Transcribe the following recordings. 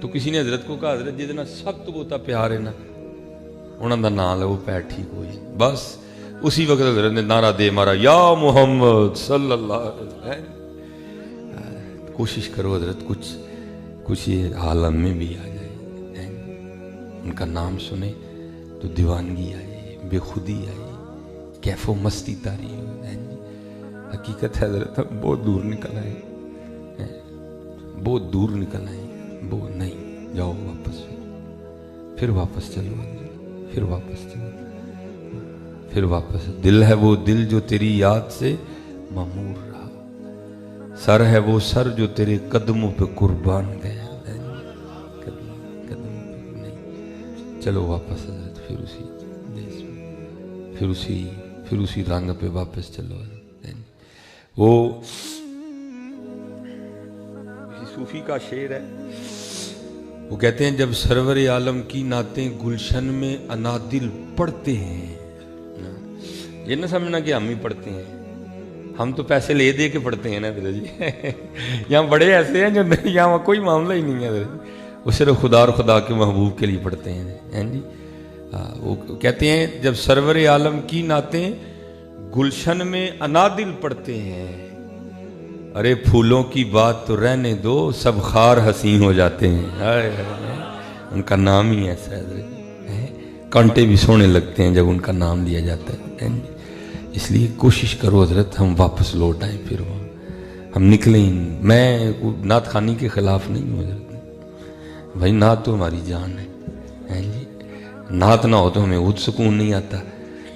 تو کسی نے حضرت کو کہا حضرت جہدے نال سب تو بہتا پیار ہے نا انہاں دا نام لو پیر ٹھیک ہوئی. بس اسی وقت حضرت نے نعرہ دے مارا یا محمد صلی اللہ علیہ وسلم. کوشش کرو حضرت کچھ یہ عالم میں بھی آ جائے. ان کا نام سنے تو دیوانگی آئے, بے خودی آئے, کیف و مستی تاری ہو. حقیقت ہے حضرت ہم بہت دور نکل آئے, بہت دور نکل آئے. بہت نہیں, جاؤ واپس, پھر واپس چلو, پھر واپس چلو, پھر واپس. دل ہے وہ دل جو تیری یاد سے معمور رہا, سر ہے وہ سر جو تیرے قدموں پہ قربان گیا. قدموں پہ نہیں, چلو واپس حضرت, پھر اسی دیس میں, پھر اسی رنگ پہ واپس چلو. وہ صوفی کا شعر ہے, وہ کہتے ہیں جب سرور عالم کی نعتیں گلشن میں انادل پڑھتے ہیں, یہ نہ سمجھنا کہ ہم ہی پڑھتے ہیں, ہم تو پیسے لے دے کے پڑھتے ہیں نا حضرت جی. یہاں بڑے ایسے ہیں جو یہاں کوئی معاملہ ہی نہیں ہے حضرت, وہ صرف خدا اور خدا کے محبوب کے لیے پڑھتے ہیں جی. وہ کہتے ہیں جب سرور عالم کی نعتیں گلشن میں انادل پڑھتے ہیں, ارے پھولوں کی بات تو رہنے دو, سب خار حسین ہو جاتے ہیں. ان کا نام ہی ایسا ہے حضرت, کانٹے بھی سونے لگتے ہیں جب ان کا نام لیا جاتا ہے. اس لیے کوشش کرو حضرت ہم واپس لوٹ آئیں, پھر وہاں ہم نکلیں. میں نعت خوانی کے خلاف نہیں ہوں حضرت بھائی, نعت تو ہماری جان ہے جی. نعت نہ ہو تو ہمیں خود سکون نہیں آتا.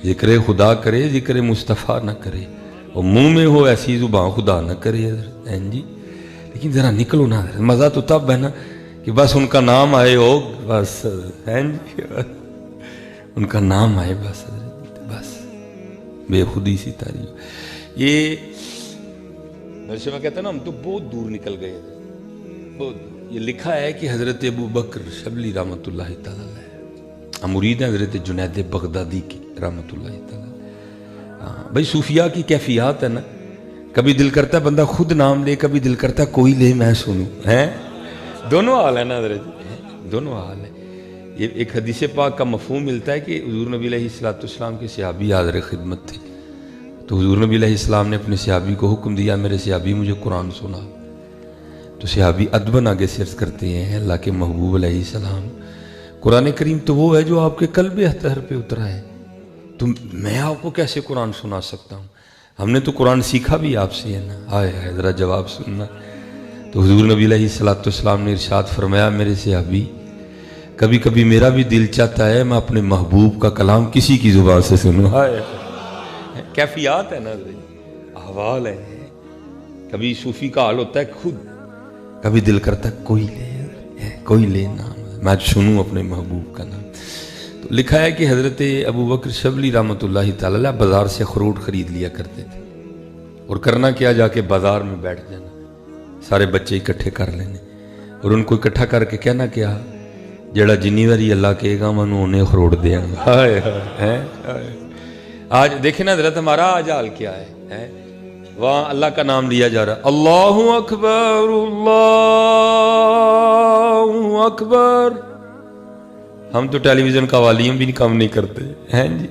ذکر خدا کرے ذکر مصطفیٰ نہ کرے, اور منہ میں ہو ایسی زبان خدا نہ کرے حضرت جی. لیکن ذرا نکلو نا حضرت, مزہ تو تب ہے نا کہ بس ان کا نام آئے ہو, بس جی, ان کا نام آئے بس حضرت, بس بے خودی سی تاری. یہ جیسے میں کہتا ہوں نا ہم تو بہت دور نکل گئے, بہت دور. یہ لکھا ہے کہ حضرت ابو بکر شبلی رحمۃ اللہ تعالی علیہ, ہم مرید ہیں حضرت جنید بغدادی کی رحمۃ اللہ تعالی. بھائی صوفیاء کی کیفیات ہے نا, کبھی دل کرتا ہے بندہ خود نام لے, کبھی دل کرتا ہے کوئی لے میں سنوں. دونوں حال ہے نا حضرت, دونوں حال ہے. یہ ایک حدیث پاک کا مفہوم ملتا ہے کہ حضور نبی علیہ السلام کے صحابی حاضر خدمت تھے, تو حضور نبی علیہ السلام نے اپنے صحابی کو حکم دیا میرے صحابی مجھے قرآن سنا. تو صحابی ادباً آگے سے عرض کرتے ہیں اللہ کے محبوب علیہ السلام, قرآن کریم تو وہ ہے جو آپ کے قلب اطہر پہ اترا ہے, تو میں آپ کو کیسے قرآن سنا سکتا ہوں, ہم نے تو قرآن سیکھا بھی آپ سے ہے نا. آئے ذرا جواب سننا. تو حضور نبی علیہ السلام نے ارشاد فرمایا میرے صحابی کبھی کبھی میرا بھی دل چاہتا ہے میں اپنے محبوب کا کلام کسی کی زبان سے سنوں. کیفیات ہے نا, احوال ہے. کبھی صوفی کا حال ہوتا ہے خود, کبھی دل کرتا ہے کوئی لے نام, میں سنوں اپنے محبوب کا نام. تو لکھا ہے کہ حضرت ابو بکر شبلی رحمۃ اللہ تعالی علیہ بازار سے اخروٹ خرید لیا کرتے تھے, اور کرنا کیا جا کے بازار میں بیٹھ جانا, سارے بچے اکٹھے کر لینے, اور ان کو اکٹھا کر کے کہنا کیا جڑا جنی واری اللہ کہے گا میں انہیں اخروٹ دیا گا. آج دیکھیں نا حضرت ہمارا آج حال کیا ہے, وہاں اللہ کا نام لیا جا رہا, اللہ اکبر اللہ اکبر. ہم تو ٹیلی ویژن کا والیوم بھی کم نہیں کرتے ہیں جی.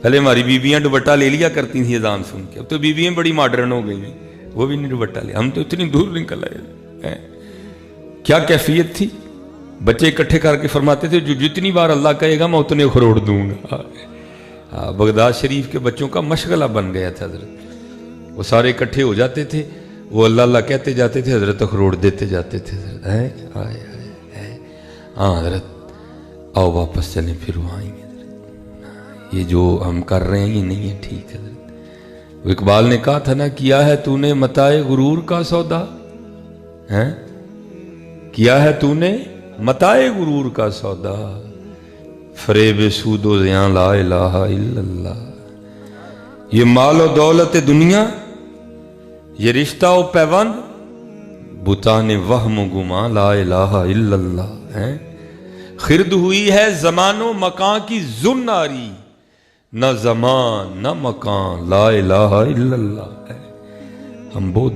پہلے ہماری بیویاں دوپٹہ لے لیا کرتی تھیں اذان سن کے, اب تو بیویاں بڑی ماڈرن ہو گئی ہیں, وہ بھی نہیں دوپٹہ لے. ہم تو اتنی دور نکل آئے. کیا کیفیت تھی, بچے اکٹھے کر کے فرماتے تھے جو جتنی بار اللہ کہے گا میں اتنے اخروٹ دوں گا. بغداد شریف کے بچوں کا مشغلہ بن گیا تھا حضرت, وہ سارے اکٹھے ہو جاتے تھے, وہ اللہ اللہ کہتے جاتے تھے, حضرت اخروٹ دیتے جاتے تھے. ہاں حضرت آؤ واپس چلیں, پھر وہاں آئیں گے. یہ جو ہم کر رہے ہیں یہ نہیں ہے ٹھیک ہے. اقبال نے کہا تھا نا, کیا ہے تو نے متاع غرور کا سودا, کیا ہے تو نے متاع غرور کا سودا, فریب سود و زیاں لا الہ الا اللہ. یہ مال و دولت دنیا, یہ رشتہ و پیوند, بتانے وہم و گمان لا الہ الا اللہ. خرد ہوئی ہے زمان و مکان کی زناری, نہ زمان نہ مکان لا الہ الا اللہ. ہم بہت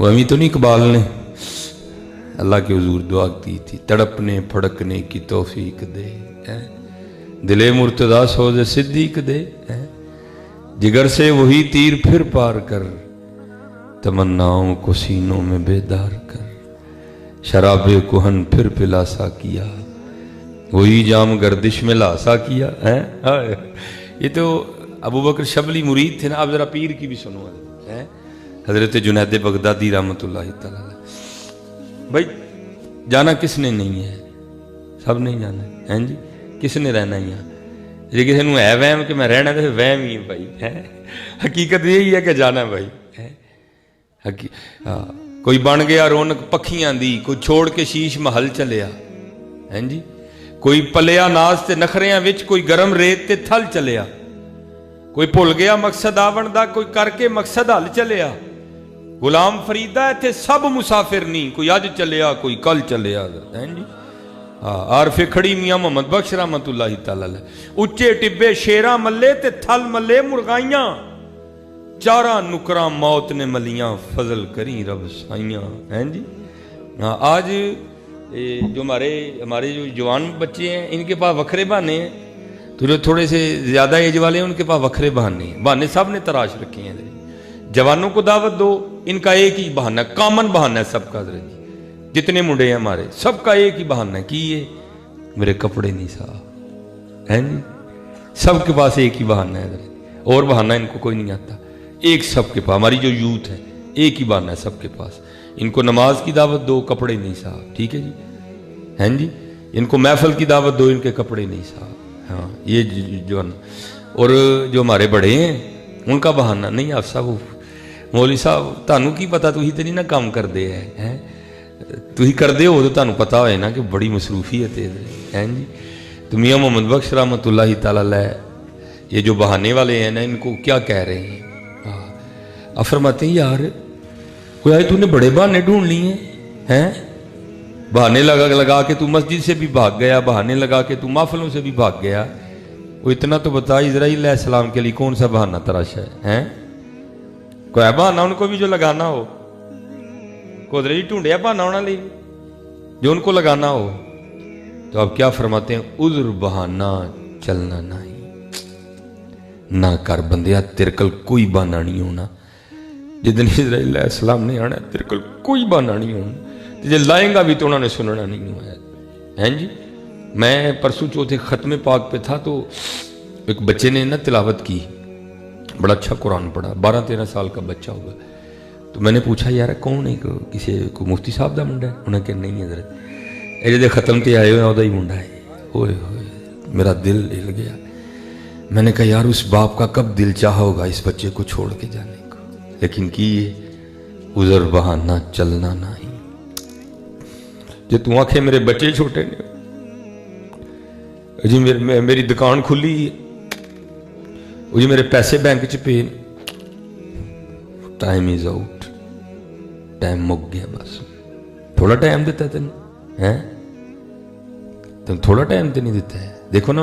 وہ ابھی تو نہیں اقبال نے اللہ کے حضور دعا کی تھی، تڑپنے پھڑکنے کی توفیق دے، دل مرتضیٰ سوز صدیق دے، جگر سے وہی تیر پھر پار کر، تمناؤں کو سینوں میں بیدار کر، شراب کہن پھر پلاسا کیا، وہی جام گردش میں لاسا کیا۔ یہ تو ابو بکر شبلی مرید تھے نا۔ اب ذرا پیر کی بھی سنو، حضرت جنید بغدادی رحمۃ اللہ تعالی۔ بھائی جانا کس نے نہیں ہے، سب نہیں جانا ہے جی، کس نے رہنا ہی یہاں؟ جی کسی نے ہے وہم کہ میں رہنا تو وہم ہی ہے بھائی، حقیقت یہی ہے کہ جانا بھائی۔ کوئی بن گیا رونق پکھیاں دی، کوئی چھوڑ کے شیش محل چلیا، ہیں جی، کوئی پلیا ناز تے نخریاں وچ، کوئی گرم ریت تے تھل چلیا، کوئی بھول گیا مقصد آون دا، کوئی کر کے مقصد حل چلیا۔ غلام فریدہ ایتھے سب مسافر نہیں، کوئی اج چلیا کوئی کل چلیا، ہیں جی۔ عارف کھڑی میاں محمد بخش رحمت اللہ تعالی، اچے ٹبے شیراں ملے تے تھل ملے مرغائیاں، چارہ نکراں موت نے ملیاں، فضل کریں رب سائیاں، ہیں جی۔ آج جو ہمارے جو جوان بچے ہیں، ان کے پاس وکھرے بہانے ہیں، تو جو تھوڑے سے زیادہ ایج والے ہیں ان کے پاس وکھرے بہانے ہیں، بہانے سب نے تراش رکھے ہیں۔ جوانوں کو دعوت دو، ان کا ایک ہی بہانہ، کامن بہانہ ہے سب کا، حضرت جی جتنے منڈے ہیں ہمارے سب کا ایک ہی بہانہ ہے، کی یہ میرے کپڑے نہیں صاف، ہیں جی۔ سب کے پاس ایک ہی بہانہ ہے حضرت، اور بہانہ ان کو کوئی نہیں آتا، ایک سب کے پاس۔ ہماری جو یوتھ ہے ایک ہی بہانہ ہے سب کے پاس، ان کو نماز کی دعوت دو، کپڑے نہیں صاف، ٹھیک ہے جی، ہیں جی۔ ان کو محفل کی دعوت دو، ان کے کپڑے نہیں صاف، ہاں یہ جو۔ اور جو ہمارے بڑے ہیں ان کا بہانہ نہیں، آپ صاحب مولوی صاحب تانوں کی پتا، تو ہی تو نہیں نا کام کر دے ہیں، تو ہی کر دے ہو تو تانوں پتا ہوئے نا کہ بڑی مصروفیت ہے جی۔ تو میاں محمد بخش رحمۃ اللہ تعالی علیہ یہ جو بہانے والے ہیں نا، ان کو کیا کہہ رہے ہیں؟ فرماتے ہیں یار کوئی آئے تو نے بڑے بہانے ڈھونڈ لیے ہیں، بہانے لگا کے تو مسجد سے بھی بھاگ گیا، بہانے لگا کے تو محفلوں سے بھی بھاگ گیا، وہ اتنا تو بتا اسرائیل علیہ السلام کے لیے کون سا بہانہ تراشا ہے؟ کوئی ہے بہانہ ان کو بھی جو لگانا ہو؟ قدرت جی ڈھونڈیا بہانہ انہوں نے جو ان کو لگانا ہو۔ تو آپ کیا فرماتے ہیں؟ عذر بہانہ چلنا نہیں، نہ کر بندیا، تیرے کل کوئی بہانہ نہیں ہونا۔ جدن اسرائیل علیہ السلام نے آنا تیرے کل کوئی بہانہ نہیں ہونا، جب لائیں گا بھی تو انہوں نے سننا نہیں ہوا ہے جی۔ میں پرسوں چوتھے ختم پاک پہ تھا، تو ایک بچے نے نا تلاوت کی، بڑا اچھا قرآن پڑھا، 12-13 سال کا بچہ ہوگا۔ تو میں نے پوچھا یار کون ہے، کسی کو مفتی صاحب دا منڈا ہے؟ انہیں کہ نہیں حضرت، اے جدے ختم تے آئے ہوئے ہیں ہی منڈا ہے۔ ہوئے ہوئے میرا دل ہل گیا۔ میں نے کہا یار اس باپ کا کب دل چاہا ہوگا اس بچے کو چھوڑ کے جانے کو، لیکن کی یہ عذر بہانہ چلنا نہیں۔ جو تو آنکھیں میرے بچے چھوٹے نے جی، میری دکان کھلی، جی میرے پیسے بینک چ پے، ٹائم از آؤٹ، ٹائم مک گیا، بس تھوڑا ٹائم دیتا ہے تین تھوڑا ٹائم تو نہیں دیتا ہے۔ دیکھو نا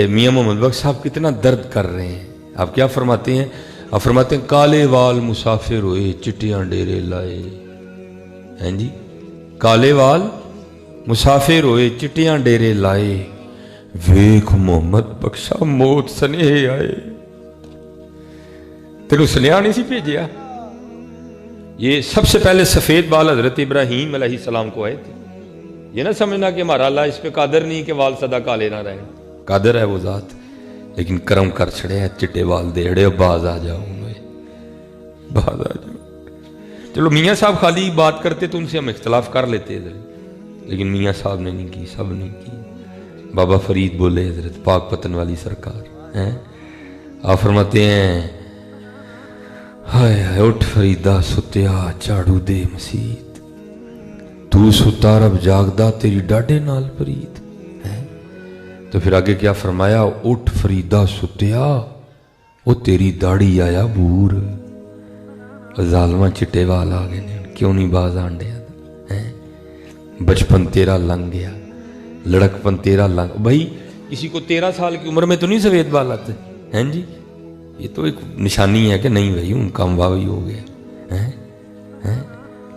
میاں محمد بخش صاحب کتنا درد کر رہے ہیں۔ آپ کیا فرماتے ہیں؟ آپ فرماتے ہیں کالے وال مسافر ہوئے چٹیاں ڈیرے لائے، ہیں جی، کالے وال مسافر ہوئے چٹیاں ڈیرے لائے، ویکھ محمد بخشا موت سنیہ آئے۔ تیرو سنیہ نہیں سی بھیجیا؟ یہ سب سے پہلے سفید بال حضرت ابراہیم علیہ السلام کو آئے تھے۔ یہ نہ سمجھنا کہ ہمارا اللہ اس پہ قادر نہیں کہ وال سدا کالے نہ رہے، قادر ہے وہ ذات، لیکن کرم کر چھڑے ہیں چٹے وال دیڑے، باز آ جاؤ باز آ جاؤ۔ چلو میاں صاحب خالی بات کرتے تو ان سے ہم اختلاف کر لیتے ہیں، لیکن میاں صاحب نے نہیں کی، سب نے کی۔ بابا فرید بولے حضرت پاک پتن والی سرکار ہیں، آپ فرماتے ہیں ہائے ہائے اٹھ فریدہ ستیا چاڑو دے مسیت، تو ستا رب جاگدا تیری ڈاڈے نال پرید۔ تو پھر آگے کیا فرمایا؟ اٹھ فریدہ ستیا وہ تیری داڑھی آیا بور، ظالمہ چٹے وال آ گئے نے، کیوں نہیں باز آنڈیا؟ بچپن تیرا لنگ گیا، لڑک پن تیرا لنگ۔ بھائی کسی کو 13 سال کی عمر میں تو نہیں سفید بال آتے ہیں جی، یہ تو ایک نشانی ہے کہ نہیں بھائی ان کا اموا بھی ہو گیا۔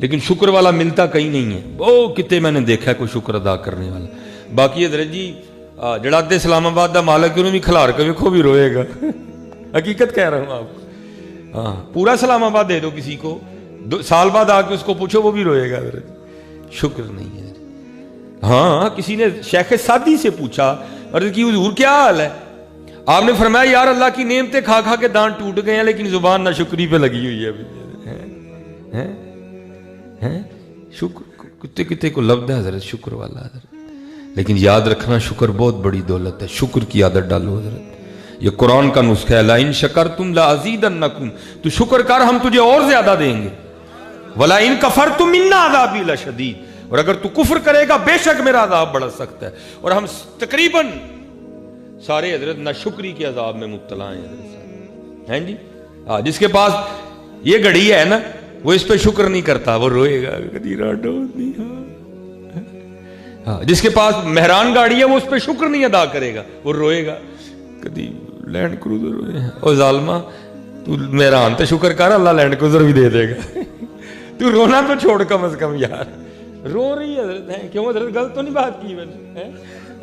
لیکن شکر والا ملتا کہیں نہیں ہے. وہ کتے میں نے دیکھا ہے کوئی شکر ادا کرنے والا. باقی حضرت جی جڑا دے اسلام آباد دا مالک انہوں بھی کھلار کے ویکھو بھی روئے گا. حقیقت کہہ رہا ہوں آپ کو. ہاں پورا اسلام آباد دے دو کسی کو, سال بعد آ کے اس کو پوچھو وہ بھی روئے گا. حضرت شکر نہیں ہے. ہاں کسی نے شیخ سادی سے پوچھا عرض کی حضور کیا حال ہے؟ آپ نے فرمایا یار اللہ کی نعمتیں کھا کھا کے دانت ٹوٹ گئے ہیں لیکن زبان نہ شکری پہ لگی ہوئی ہے ابھی. شکر کتے کتے کو لفظ ہے حضرت شکر والا حضرت. لیکن یاد رکھنا شکر بہت بڑی دولت ہے. شکر کی عادت ڈالو حضرت. یہ قرآن کا نسخہ ہے لَإِن شَكَرْتُمْ لَأَزِيدَنَّكُمْ. تو شکر کر ہم تجھے اور زیادہ دیں گے. وَلَئِن كَفَرْتُمْ إِنَّ عَذَابِي لَشَدِيدٌ. اور اگر تو کفر کرے گا بے شک میرا عذاب بڑا سخت ہے. اور ہم تقریباً سارے حضرت ناشکری کے عذاب میں مبتلا ہیں جی. جس کے پاس یہ گھڑی ہے نا وہ اس پہ شکر نہیں کرتا, وہ روئے گا. جس کے پاس مہران گاڑی ہے وہ اس پہ شکر نہیں ادا کرے گا, وہ روئے گا. کدی لینڈ کروزر روئے ہیں او ظالمہ, تو مہران تے شکر کر اللہ لینڈ کروزر بھی دے دے گا. تو رونا تو چھوڑ کم از کم یار. رو رہی ہے حضرت ہیں کیوں حضرت غلط تو نہیں بات کی میں نے,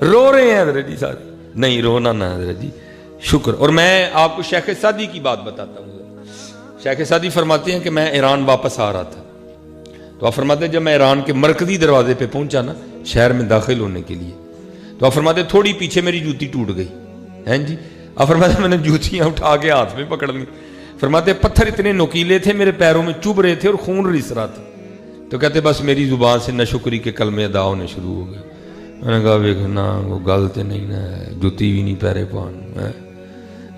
رو رہے ہیں حضرت جی سارے. نہیں رونا نہ حضرت جی شکر. اور میں آپ کو شیخ سعدی کی بات بتاتا ہوں. شیخ سعدی فرماتے ہیں کہ میں ایران واپس آ رہا تھا تو آپ فرماتے ہیں جب میں ایران کے مرکزی دروازے پہ پہنچا نا شہر میں داخل ہونے کے لیے تو آپ فرماتے ہیں تھوڑی پیچھے میری جوتی ٹوٹ گئی ہیں جی. آپ فرماتے ہیں میں نے جوتیاں اٹھا کے ہاتھ میں پکڑ لی. فرماتے ہیں پتھر اتنے نوکیلے تھے میرے پیروں میں چبھ رہے تھے اور خون رس رہا تھا. تو کہتے بس میری زبان سے ناشکری کے کلمے ادا ہونے شروع ہو گئے. میں نے کہا ویکھنا وہ گل تے نہیں نا, جوتی بھی نہیں پیرے پان.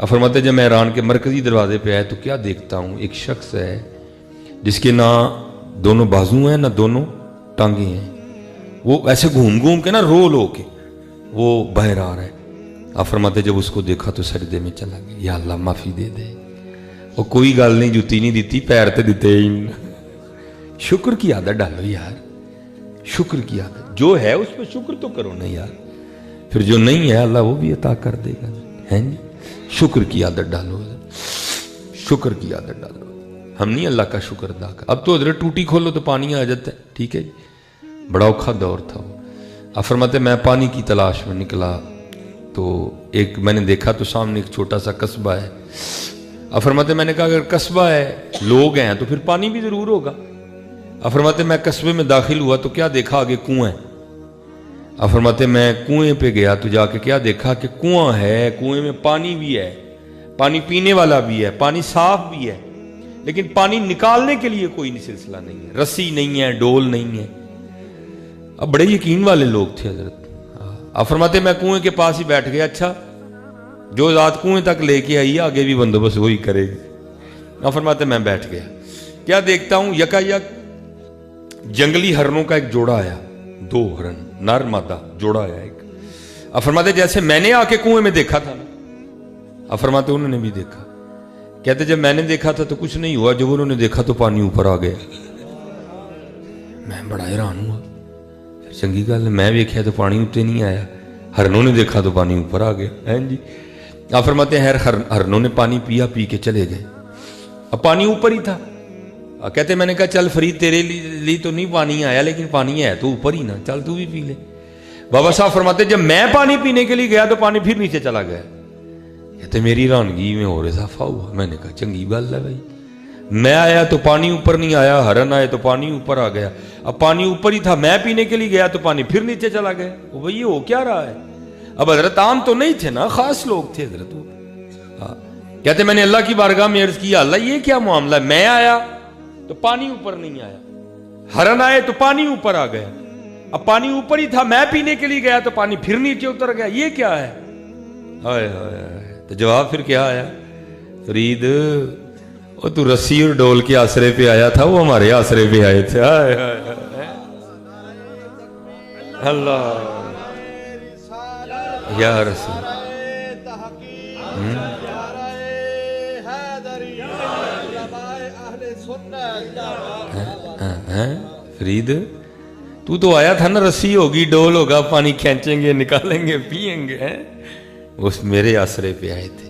فرماتے جب میں ایران کے مرکزی دروازے پہ آئے تو کیا دیکھتا ہوں ایک شخص ہے جس کے نہ دونوں بازو ہیں نہ دونوں ٹانگیں ہیں. وہ ایسے گھوم گھوم کے نا رول ہو کے وہ باہر آ رہا ہے. آپ فرماتے جب اس کو دیکھا تو سجدے میں چلا گیا, یا اللہ معافی دے دے. وہ کوئی گل نہیں, جوتی نہیں دیتی, پیر تے دیتے ہی. شکر کی عادت ڈالو یار, شکر کی عادت. جو ہے اس پہ شکر تو کرو نا یار, پھر جو نہیں ہے اللہ وہ بھی عطا کر دے گا. ہیں جی شکر کی عادت ڈالو, شکر کی عادت ڈالو. ہم نہیں اللہ کا شکر ادا کر. اب تو حضرت ٹوٹی کھولو تو پانی آ جاتا ہے. ٹھیک ہے جی, بڑا اوکھا دور تھا وہ. آپ فرماتے میں پانی کی تلاش میں نکلا تو ایک میں نے دیکھا تو سامنے ایک چھوٹا سا قصبہ ہے. آپ فرماتے میں نے کہا اگر قصبہ ہے لوگ ہیں تو پھر پانی بھی ضرور ہوگا. آپ فرماتے میں قصبے میں داخل ہوا تو کیا دیکھا آگے کنواں ہے. آپ فرماتے میں کنویں پہ گیا تو جا کے کیا دیکھا کہ کنواں ہے, کنویں میں پانی بھی ہے, پانی پینے والا بھی ہے, پانی صاف بھی ہے, لیکن پانی نکالنے کے لیے کوئی سلسلہ نہیں ہے, رسی نہیں ہے, ڈول نہیں ہے. اب بڑے یقین والے لوگ تھے حضرت. آپ فرماتے میں کنویں کے پاس ہی بیٹھ گیا. اچھا جو ذات کنویں تک لے کے آئی آگے بھی بندوبست وہی کرے گی. آپ فرماتے میں بیٹھ گیا. کیا دیکھتا ہوں یکا یک جنگلی ہرنوں کا ایک جوڑا آیا, 2 ہرن نر مادہ جوڑا آیا ایک. آپ فرماتے جیسے میں نے آ کے کنویں میں دیکھا تھا نا, آپ فرماتے انہوں نے بھی دیکھا. کہتے جب میں نے دیکھا تھا تو کچھ نہیں ہوا, جب انہوں نے دیکھا تو پانی اوپر آ گیا. میں بڑا حیران ہوا. چنگی گل میں دیکھا تو پانی اتنے نہیں آیا, ہرنوں نے دیکھا تو پانی اوپر آ گیا. ہیں جی آپ فرماتے ہیں ہرنوں نے پانی پیا, پی کے چلے گئے. اب پانی اوپر ہی تھا. کہتے میں نے کہا چل فرید تیرے لیے تو نہیں پانی آیا لیکن پانی ہے تو اوپر ہی نا, چل تو بھی پی لے. بابا صاحب فرماتے جب میں پانی پینے کے لیے گیا تو پانی پھر نیچے چلا گیا. کہتے میری رانگی میں اور اضافہ ہوا. میں نے کہا چنگی گل ہے بھائی, میں آیا تو پانی اوپر نہیں آیا, ہرن آئے تو پانی اوپر آ گیا. اب پانی اوپر ہی تھا, میں پینے کے لیے گیا تو پانی پھر نیچے چلا گیا. وہ بھائی یہ ہو کیا رہا ہے؟ اب حضرت عام تو نہیں تھے نا, خاص لوگ تھے حضرت. کہتے میں نے اللہ کی بارگاہ میں عرض کیا اللہ یہ کیا معاملہ ہے, میں آیا تو پانی اوپر نہیں آیا, ہرن آئے تو پانی اوپر آ گیا. اب پانی اوپر ہی تھا, میں پینے کے لیے گیا تو پانی پھر نیچے اتر گیا, یہ کیا ہے؟ ہائے ہائے. تو جواب پھر کیا آیا, فرید وہ تو رسی اور ڈول کے آسرے پہ آیا تھا, وہ ہمارے آسرے پہ آئے تھے. ہائے ہائے اللہ یا رسول. فرید تو آیا تھا نا, رسی ہوگی, ڈول ہوگا, پانی کھینچیں گے, نکالیں گے, پیئیں گے. اس میرے آسرے پہ آئے تھے.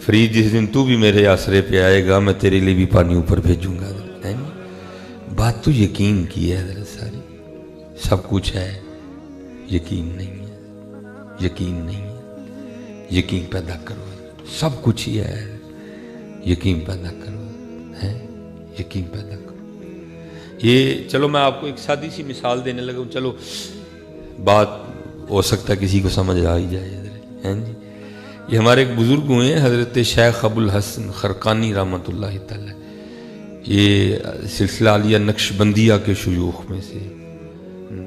فرید جس دن تو بھی میرے آسرے پہ آئے گا میں تیرے لیے بھی پانی اوپر بھیجوں گا. ہے نا. بات تو یقین کی ہے حضرت ساری. سب کچھ ہے، یقین نہیں ہے، یقین نہیں ہے. یقین پیدا کرو. سب کچھ ہی ہے، یقین پیدا کرو. ہے یقین پیدا کرو. یہ چلو میں آپ کو ایک سادی سی مثال دینے لگا ہوں. چلو بات ہو سکتا ہے کسی کو سمجھ آ ہی جائے. ہیں جی، یہ ہمارے ایک بزرگ ہوئے ہیں حضرت شیخ ابو الحسن خرقانی رحمۃ اللہ تعالی. یہ سلسلہ عالیہ نقش بندیہ کے شیوخ میں سے،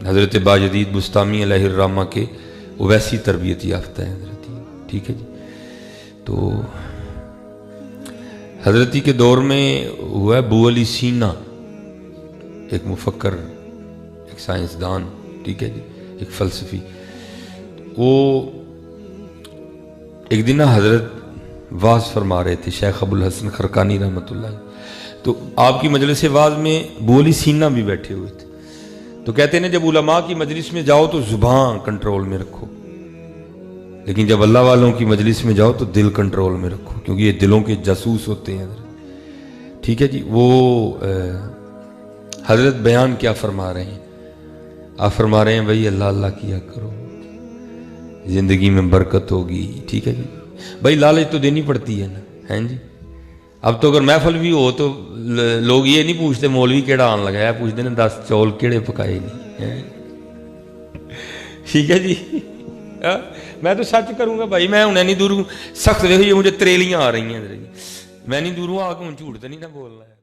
حضرت باجدید بستامی علیہ الرحمہ کے ویسی تربیت یافتہ ہیں حضرت. ٹھیک ہے جی. تو حضرتی کے دور میں ہوا ہے ابو علی سینا، ایک مفکر، ایک سائنسدان، ٹھیک ہے جی، ایک فلسفی. وہ ایک دن حضرت واز فرما رہے تھے شیخ ابو الحسن خرقانی رحمۃ اللہ. تو آپ کی مجلس واز میں ابو علی سینا بھی بیٹھے ہوئے تھے. تو کہتے ہیں جب علماء کی مجلس میں جاؤ تو زبان کنٹرول میں رکھو، لیکن جب اللہ والوں کی مجلس میں جاؤ تو دل کنٹرول میں رکھو، کیونکہ یہ دلوں کے جاسوس ہوتے ہیں. ٹھیک ہے جی. وہ حضرت بیان کیا فرما رہے ہیں؟ آپ فرما رہے ہیں بھائی اللہ اللہ کیا کرو، زندگی میں برکت ہوگی. ٹھیک ہے جی. بھائی لالچ تو دینی پڑتی ہے نا. ہیں جی. اب تو اگر محفل بھی ہو تو لوگ یہ نہیں پوچھتے مولوی کیڑا آن لگا ہے، پوچھتے ہیں 10 چول کیڑے پکائے نہیں. ٹھیک ہے جی. میں تو سچ کروں گا بھائی، میں انہیں نہیں دور سخت دیکھو یہ مجھے تریلیاں آ رہی ہیں. میں نہیں دوروں آ کے جھوٹ تو نہیں نہ بول رہا ہے.